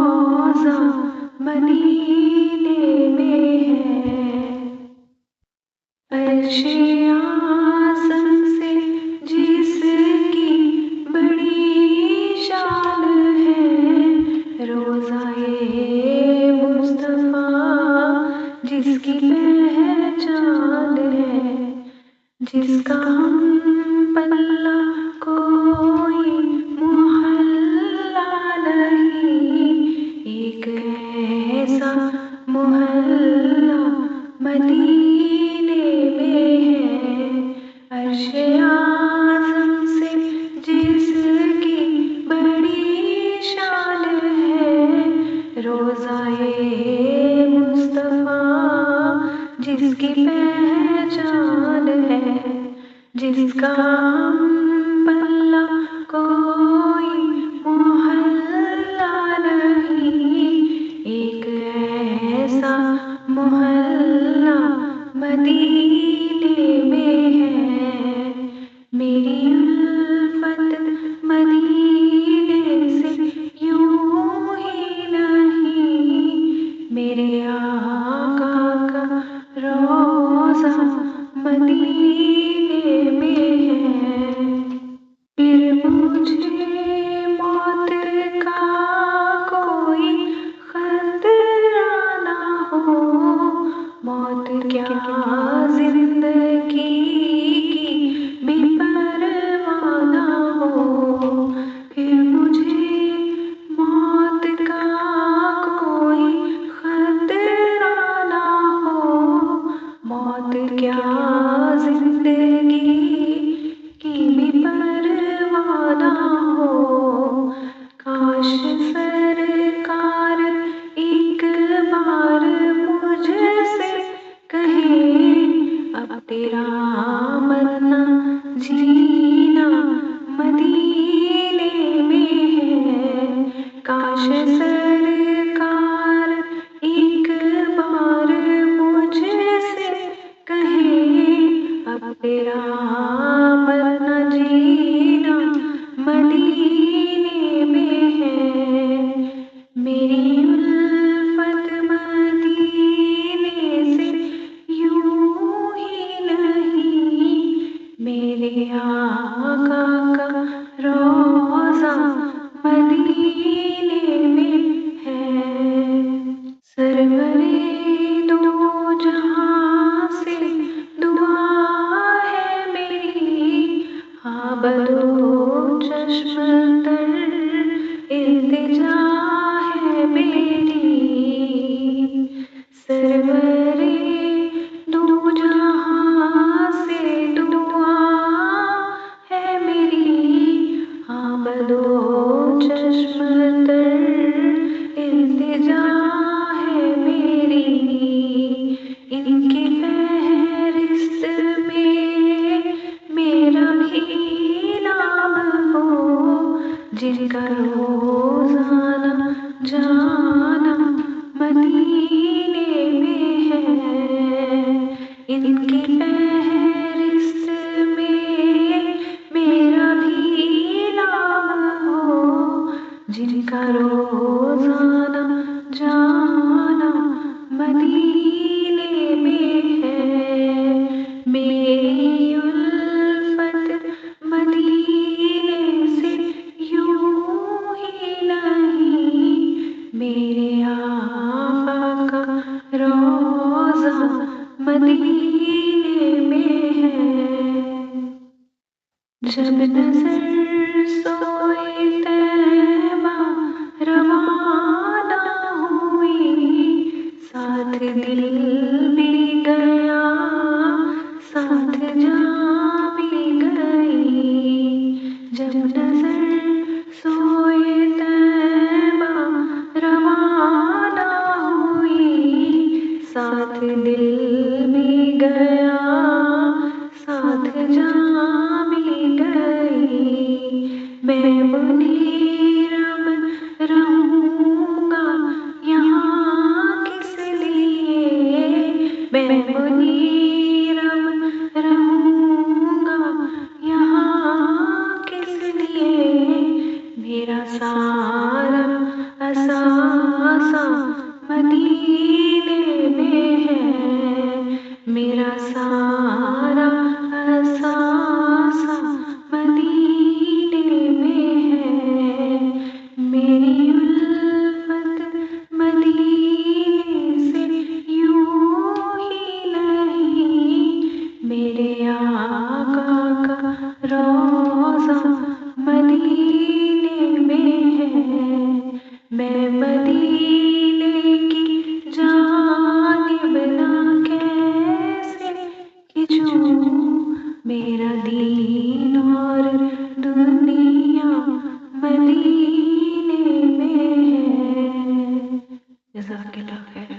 रोज़ा मदीने में है। अर्शे आज़म से जिसकी बड़ी शान है, रोज़ाए मुस्तफ़ा जिसकी पहचान है, जिसका हम पल्ला कोई मोहल्ला नहीं, एक ऐसा मोहल्ला मदीने में है। अर्शे आज़म से जिसकी बड़ी शान है, रोज़ाए मुस्तफ़ा जिसकी पहचान है, जिसका हम पल्ला कोई मोहल्ला नहीं, एक ऐसा मोहल्ला मदीने में है। मेरी उल्फत मदीने से यूं ही नहीं, मेरे आका का रोज़ा मदीने में है। फिर मुझे मौत का कोई खतरा ना हो, मौत क्या जिंदगी की भी परवाह ना हो। फिर मुझे मौत का कोई खतरा ना हो, मौत क्या जिंदगी की भी परवाह ना हो। काश सरकार एक बार मुझसे कहे, अब तेरा मरना जीना मदीने में है। काश सरकार एक बार मुझसे कहे, अब तेरा मरना जीना मदीने में है। मेरी उल्फत मदीने से यूं ही नहीं, मेरे आका का रोज़ा मदीने में है। सरवरे दो जहां से दुआ है मेरी, हाँ बदो चश्म तर इल्तिजा है मेरी। सरवरे दो जहां से दुआ है मेरी, हाँ बदो चश्म तर इल्तिजा है मेरी। इनकी फहरिस्त में मेरा भी नाम हो, जिनका रोज़ाना जाना मदीने में है। इनकी फहरिस्त में मेरा भी नाम हो, जिनका रोज़ाना जाना मदीने में है। मेरी उल्फत मदीने से यूं ही नहीं, मेरे आका का रोज़ा मदीने में है। जब नज़र सोए तैबा रवाना हुई, साथ दिल भी गया साथ जान भी गई। जब नज़र सोए तैबा रवाना हुई, साथ दिल भी गया साथ जान भी गई। मैं बुनी मदीने में है मेरा सारा असासा, मदीने में है मेरी उल्फत, मदीने से यूं ही नहीं। मेरे आका का रोज़ा मदीने में है, मैं मदीने की जानिब ना कैसे खिंचूं। मेरा दीन और दुनिया मदीने में है। जज़ाकल्लाह खैर।